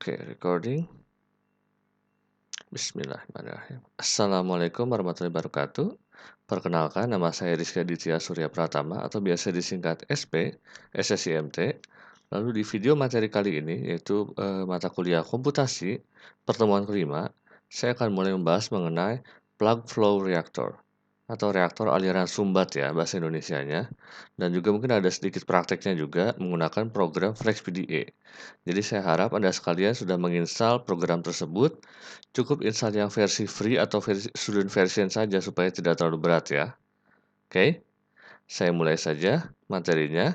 Oke, recording. Bismillahirrahmanirrahim. Assalamualaikum warahmatullahi wabarakatuh. Perkenalkan, nama saya Rizky Aditya Surya Pratama atau biasa disingkat SP, SSIMT. Lalu di video materi kali ini, yaitu mata kuliah komputasi, pertemuan kelima, saya akan mulai membahas mengenai plug flow reactor atau reaktor aliran sumbat ya bahasa Indonesianya, dan juga mungkin ada sedikit prakteknya juga menggunakan program FlexPDA. Jadi saya harap Anda sekalian sudah menginstal program tersebut. Cukup install yang versi free atau versi student version saja supaya tidak terlalu berat ya. Oke, saya mulai saja materinya.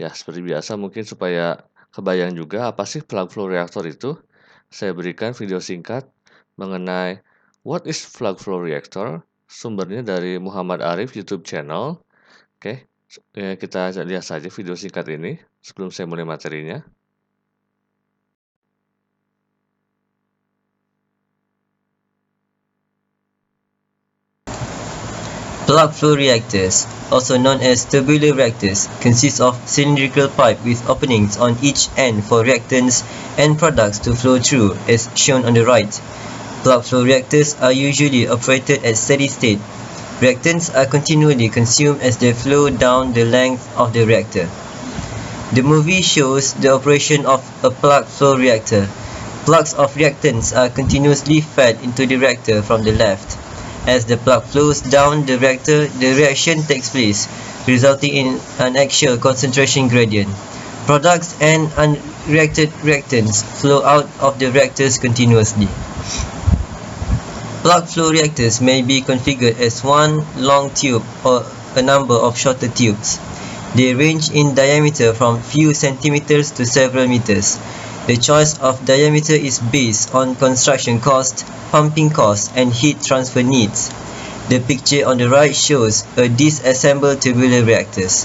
Ya, seperti biasa mungkin supaya kebayang juga apa sih plug flow reactor itu. Saya berikan video singkat mengenai what is plug flow reactor. Sumbernya dari Muhammad Arif YouTube channel. Oke, kita lihat saja video singkat ini sebelum saya mulai materinya. Plug flow reactors, also known as tubular reactors, consist of cylindrical pipe with openings on each end for reactants and products to flow through, as shown on the right. Plug flow reactors are usually operated at steady state. Reactants are continually consumed as they flow down the length of the reactor. The movie shows the operation of a plug flow reactor. Plugs of reactants are continuously fed into the reactor from the left. As the plug flows down the reactor, the reaction takes place, resulting in an axial concentration gradient. Products and unreacted reactants flow out of the reactors continuously. Plug flow reactors may be configured as one long tube or a number of shorter tubes. They range in diameter from few centimeters to several meters. The choice of diameter is based on construction cost, pumping cost, and heat transfer needs. The picture on the right shows a disassembled tubular reactors.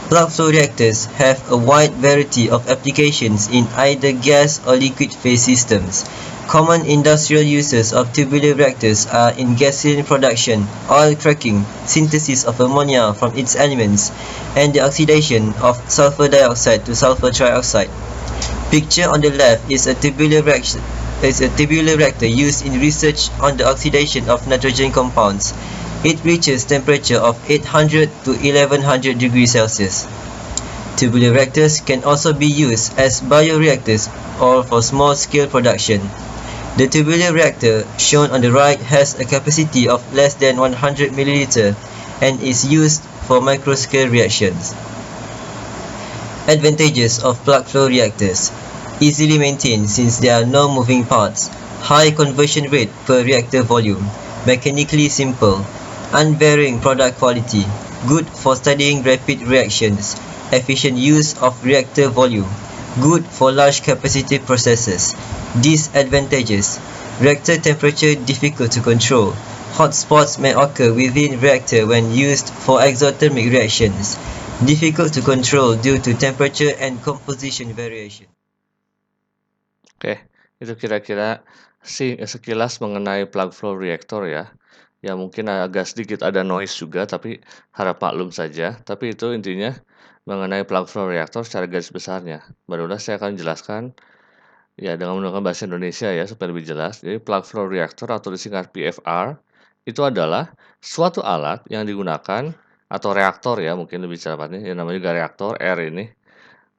Plug flow reactors have a wide variety of applications in either gas or liquid phase systems. Common industrial uses of tubular reactors are in gasoline production, oil cracking, synthesis of ammonia from its elements, and the oxidation of sulfur dioxide to sulfur trioxide. Picture on the left is a tubular reactor used in research on the oxidation of nitrogen compounds. It reaches temperature of 800 to 1100 degrees Celsius. Tubular reactors can also be used as bioreactors or for small-scale production. The tubular reactor shown on the right has a capacity of less than 100 ml and is used for microscale reactions. Advantages of plug flow reactors: easily maintained since there are no moving parts, high conversion rate per reactor volume, mechanically simple, unvarying product quality, good for studying rapid reactions, efficient use of reactor volume, good for large capacity processes. Disadvantages: reactor temperature difficult to control. Hot spots may occur within reactor when used for exothermic reactions. Difficult to control due to temperature and composition variation. Oke, itu kira-kira sekilas mengenai plug flow reactor ya. Ya mungkin agak sedikit ada noise juga, tapi harap maklum saja. Tapi itu intinya mengenai plug flow reactor secara garis besarnya. Barulah saya akan jelaskan ya dengan menggunakan bahasa Indonesia ya supaya lebih jelas. Jadi plug flow reactor atau disingkat PFR itu adalah suatu alat yang digunakan atau reaktor ya mungkin lebih tepatnya, yang namanya juga reaktor R ini.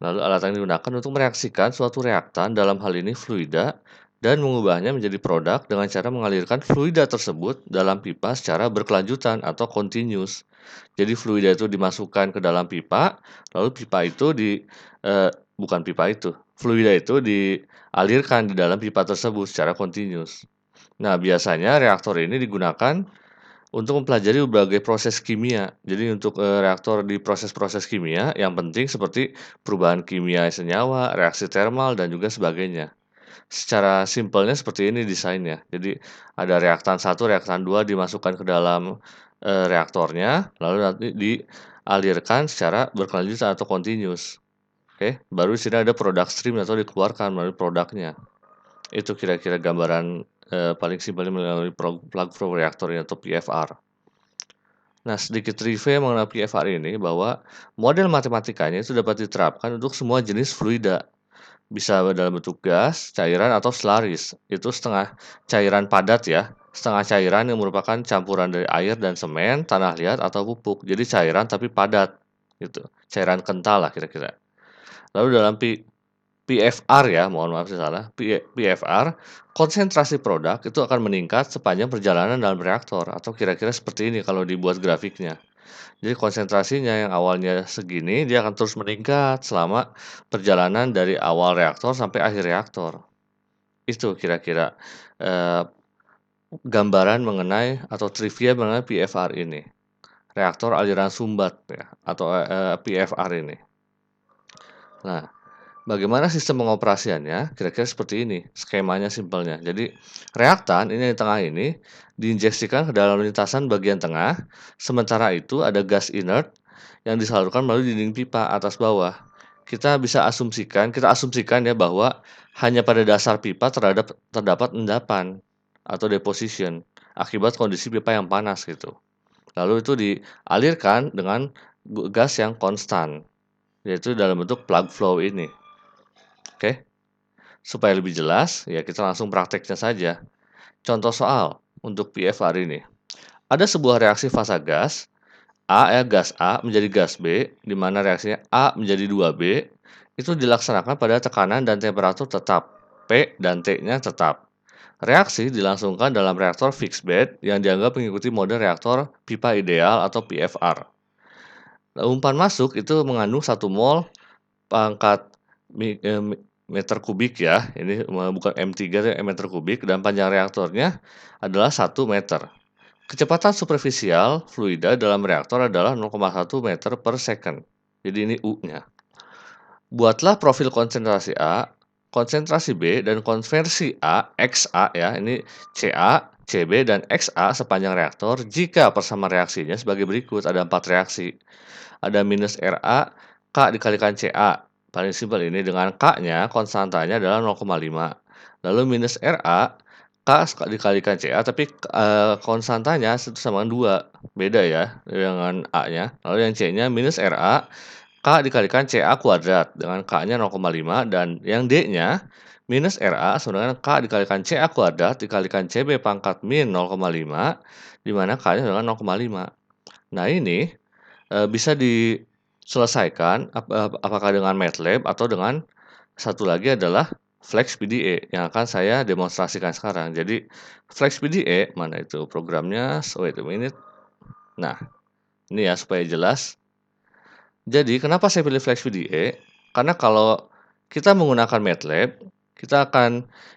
Lalu alat yang digunakan untuk mereaksikan suatu reaktan, dalam hal ini fluida, dan mengubahnya menjadi produk dengan cara mengalirkan fluida tersebut dalam pipa secara berkelanjutan atau continuous. Jadi fluida itu dimasukkan ke dalam pipa, lalu fluida itu dialirkan di dalam pipa tersebut secara continuous. Nah, biasanya reaktor ini digunakan untuk mempelajari berbagai proses kimia. Jadi untuk reaktor di proses-proses kimia yang penting seperti perubahan kimia senyawa, reaksi termal, dan juga sebagainya. Secara simpelnya seperti ini desainnya. Jadi ada reaktan 1, reaktan 2 dimasukkan ke dalam reaktornya, lalu nanti dialirkan secara berkelanjutan atau continuous. Oke, baru di sini ada product stream atau dikeluarkan melalui produknya. Itu kira-kira gambaran paling simpelnya melalui plug flow reactor atau PFR. Nah, sedikit review mengenai PFR ini bahwa model matematikanya itu dapat diterapkan untuk semua jenis fluida. Bisa dalam bentuk gas, cairan, atau selaris. Itu setengah cairan padat ya, setengah cairan yang merupakan campuran dari air dan semen, tanah liat, atau pupuk. Jadi cairan tapi padat gitu. Cairan kental lah kira-kira. Lalu dalam PFR ya, mohon maaf saya salah, PFR, konsentrasi produk itu akan meningkat sepanjang perjalanan dalam reaktor atau kira-kira seperti ini kalau dibuat grafiknya. Jadi konsentrasinya yang awalnya segini, dia akan terus meningkat selama perjalanan dari awal reaktor sampai akhir reaktor. Itu kira-kira, eee, gambaran mengenai atau trivia mengenai PFR ini, reaktor aliran sumbat ya atau, PFR ini. Nah, bagaimana sistem pengoperasiannya? Kira-kira seperti ini, skemanya simpelnya. Jadi, reaktan ini di tengah ini diinjeksikan ke dalam lintasan bagian tengah, sementara itu ada gas inert yang disalurkan melalui dinding pipa atas bawah. Kita asumsikan ya bahwa hanya pada dasar pipa terdapat endapan atau deposition akibat kondisi pipa yang panas gitu. Lalu itu dialirkan dengan gas yang konstan, yaitu dalam bentuk plug flow ini. Oke? Supaya lebih jelas, ya kita langsung prakteknya saja. Contoh soal untuk PFR ini. Ada sebuah reaksi fasa gas, gas A menjadi gas B, di mana reaksinya A menjadi 2B, itu dilaksanakan pada tekanan dan temperatur tetap, P dan T-nya tetap. Reaksi dilangsungkan dalam reaktor fixed bed yang dianggap mengikuti mode reaktor pipa ideal atau PFR. Umpan masuk itu mengandung 1 mol pangkat meter kubik ya, ini bukan M3 meter kubik, dan panjang reaktornya adalah 1 meter. Kecepatan superficial fluida dalam reaktor adalah 0,1 meter per second. Jadi ini U-nya. Buatlah profil konsentrasi A, konsentrasi B, dan konversi A, XA ya, ini CA, CB, dan XA sepanjang reaktor jika persamaan reaksinya sebagai berikut. Ada 4 reaksi. Ada minus RA, K dikalikan CA. Paling simpel ini dengan K-nya, konstantanya adalah 0,5. Lalu minus RA, K dikalikan CA, tapi konstantanya itu sama dengan 2. Beda ya dengan A-nya. Lalu yang C-nya minus RA, K dikalikan CA kuadrat dengan K-nya 0,5. Dan yang D-nya, minus RA sama dengan K dikalikan CA kuadrat dikalikan CB pangkat min 0,5, di mana K-nya sama dengan 0,5. Nah ini bisa diselesaikan apakah dengan MATLAB atau dengan satu lagi adalah FlexPDA yang akan saya demonstrasikan sekarang. Jadi FlexPDA, mana itu programnya? Wait a minute. Nah, ini ya supaya jelas. Jadi kenapa saya pilih FlexPDA? Karena kalau kita menggunakan MATLAB,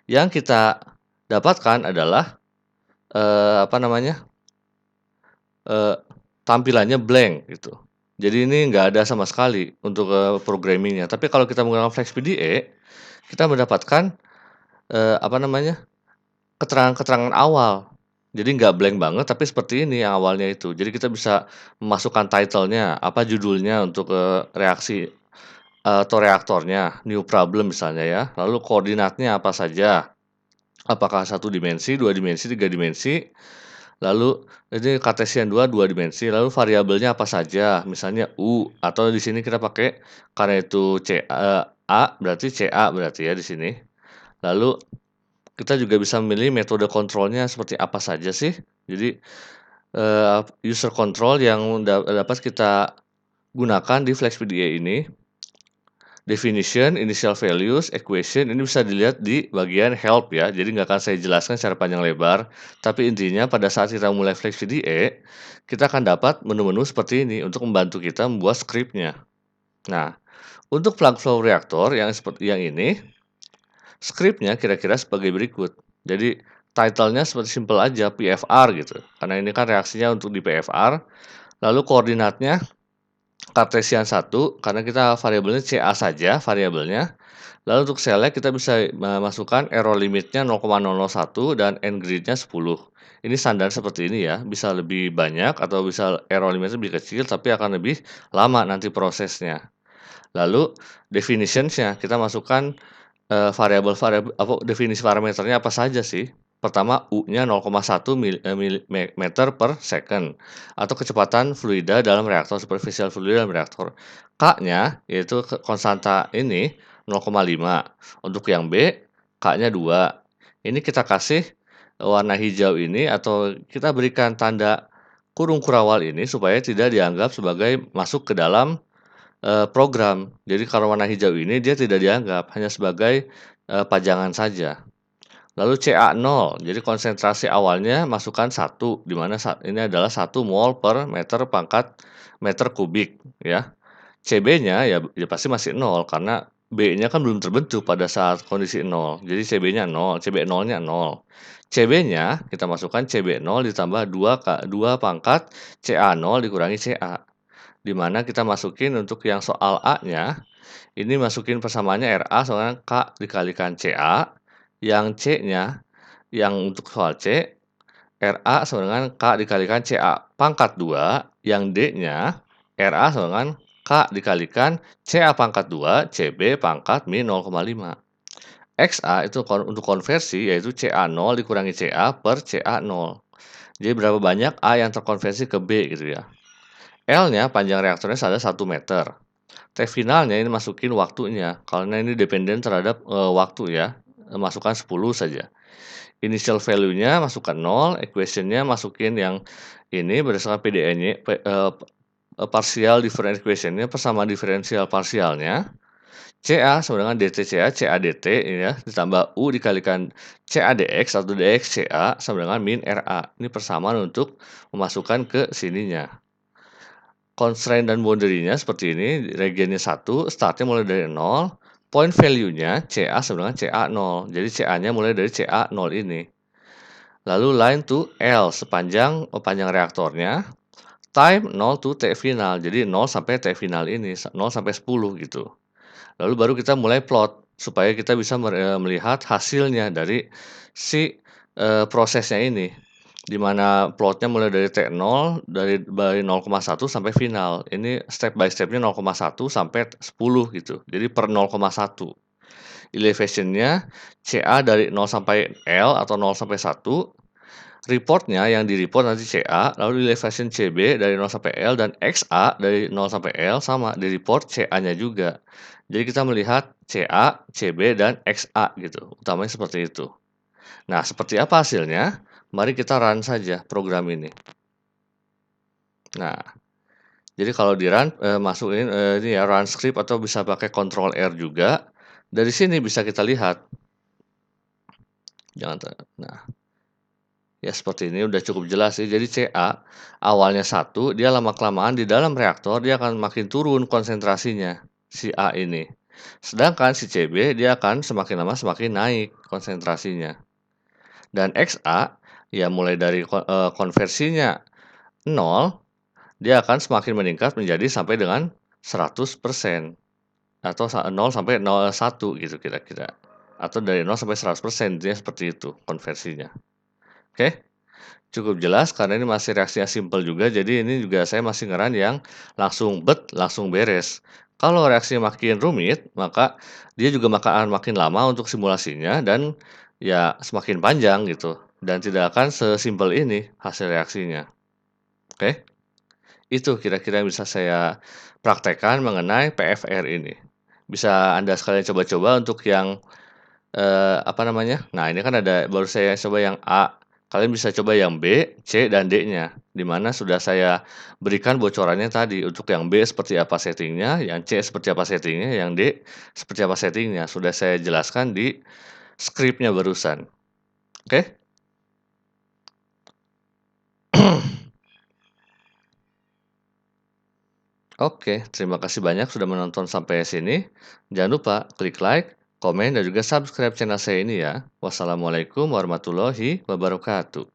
yang kita dapatkan adalah apa namanya? Tampilannya blank gitu. Jadi ini nggak ada sama sekali untuk programmingnya. Tapi kalau kita menggunakan FlexPDA, kita mendapatkan apa namanya, keterangan-keterangan awal. Jadi nggak blank banget, tapi seperti ini yang awalnya itu. Jadi kita bisa memasukkan title-nya, apa judulnya untuk reaksi atau reaktornya, new problem misalnya ya. Lalu koordinatnya apa saja, apakah 1 dimensi, 2 dimensi, 3 dimensi. Lalu ini Cartesian 2 dimensi, lalu variabelnya apa saja, misalnya U, atau di sini kita pakai karena itu A berarti CA berarti ya di sini. Lalu kita juga bisa memilih metode kontrolnya seperti apa saja sih. Jadi user control yang dapat kita gunakan di FlexPDA ini. Definition, initial values, equation, ini bisa dilihat di bagian help ya. Jadi nggak akan saya jelaskan secara panjang lebar. Tapi intinya pada saat kita mulai FlexPDA, kita akan dapat menu-menu seperti ini untuk membantu kita membuat scriptnya. Nah, untuk plug flow reaktor yang seperti yang ini, scriptnya kira-kira sebagai berikut. Jadi title-nya seperti simple aja, PFR gitu. Karena ini kan reaksinya untuk di PFR. Lalu koordinatnya Cartesian 1, karena kita variabelnya CA saja variabelnya. Lalu untuk select kita bisa masukkan error limitnya 0,001 dan end grid-nya 10. Ini standar seperti ini ya, bisa lebih banyak atau bisa error limitnya lebih kecil tapi akan lebih lama nanti prosesnya. Lalu definitions-nya kita masukkan variabel definisi parameternya apa saja sih? Pertama, U-nya 0,1 meter per second atau kecepatan fluida dalam reaktor, superficial fluida dalam reaktor. K-nya yaitu konstanta ini 0,5. Untuk yang B, K-nya 2. Ini kita kasih warna hijau ini atau kita berikan tanda kurung kurawal ini supaya tidak dianggap sebagai masuk ke dalam program. Jadi kalau warna hijau ini dia tidak dianggap, hanya sebagai pajangan saja. Lalu Ca0, jadi konsentrasi awalnya masukkan 1, di mana ini adalah 1 mol per meter pangkat meter kubik, ya. Cb-nya ya pasti masih 0, karena B-nya kan belum terbentuk pada saat kondisi 0. Jadi Cb-nya 0, Cb0-nya 0. Cb-nya kita masukkan Cb0 ditambah 2 pangkat Ca0 dikurangi Ca. Di mana kita masukin untuk yang soal A-nya, ini masukin persamaannya Ra sama K dikalikan Ca, yang C-nya, yang untuk soal C, Ra sama dengan K dikalikan Ca pangkat 2, yang D-nya, Ra sama dengan K dikalikan Ca pangkat 2, Cb pangkat min 0,5. Xa itu untuk konversi, yaitu Ca0 dikurangi Ca per Ca0. Jadi berapa banyak A yang terkonversi ke B gitu ya. L-nya panjang reaktornya ada 1 meter. T finalnya ini masukin waktunya, karena ini dependen terhadap waktu ya. Masukkan 10 saja. Initial value-nya masukkan 0, equation-nya masukin yang ini berdasarkan PDE-nya, partial differential equation-nya, persamaan diferensial parsialnya. Ca sama dengan dTca, Ca dt ya, ditambah U dikalikan Ca dx atau dx Ca sama dengan min Ra. Ini persamaan untuk memasukkan ke sininya. Constraint dan boundary-nya seperti ini, regionnya 1, startnya mulai dari 0, point value-nya Ca sama dengan Ca0. Jadi Ca-nya mulai dari Ca0 ini. Lalu line to L sepanjang panjang reaktornya, time 0 to T final. Jadi 0 sampai T final ini, 0 sampai 10 gitu. Lalu baru kita mulai plot supaya kita bisa melihat hasilnya dari si prosesnya ini. Di mana plotnya mulai dari T0 dari 0,1 sampai final. Ini step by stepnya 0,1 sampai 10 gitu. Jadi per 0,1. Elevation-nya Ca dari 0 sampai L atau 0 sampai 1. Reportnya yang di-report nanti Ca, lalu elevation Cb dari 0 sampai L dan Xa dari 0 sampai L sama di-report Ca-nya juga. Jadi kita melihat Ca, Cb, dan Xa gitu. Utamanya seperti itu. Nah, seperti apa hasilnya? Mari kita run saja program ini. Nah, jadi kalau di run, masukin ini ya run script atau bisa pakai Ctrl R juga. Dari sini bisa kita lihat. Nah, ya seperti ini udah cukup jelas sih. Jadi Ca awalnya 1, dia lama-kelamaan di dalam reaktor dia akan makin turun konsentrasinya, si A ini. Sedangkan si Cb dia akan semakin lama semakin naik konsentrasinya. Dan Xa ya mulai dari konversinya 0, dia akan semakin meningkat menjadi sampai dengan 100% atau 0 sampai 1 gitu kira-kira. Atau dari 0 sampai 100%, dia seperti itu konversinya. Oke? Cukup jelas karena ini masih reaksinya simple juga, jadi ini juga saya masih ngeran yang langsung langsung beres. Kalau reaksinya makin rumit, maka dia juga akan makin lama untuk simulasinya dan ya semakin panjang gitu. Dan tidak akan sesimpel ini hasil reaksinya. Oke? Itu kira-kira yang bisa saya praktekkan mengenai PFR ini. Bisa Anda sekalian coba-coba untuk yang apa namanya, nah ini kan ada baru saya coba yang A, kalian bisa coba yang B, C, dan D-nya, di mana sudah saya berikan bocorannya tadi, untuk yang B seperti apa settingnya, yang C seperti apa settingnya, yang D seperti apa settingnya, sudah saya jelaskan di skripnya barusan. Oke? Oke, terima kasih banyak sudah menonton sampai sini. Jangan lupa klik like, komen, dan juga subscribe channel saya ini ya. Wassalamualaikum warahmatullahi wabarakatuh.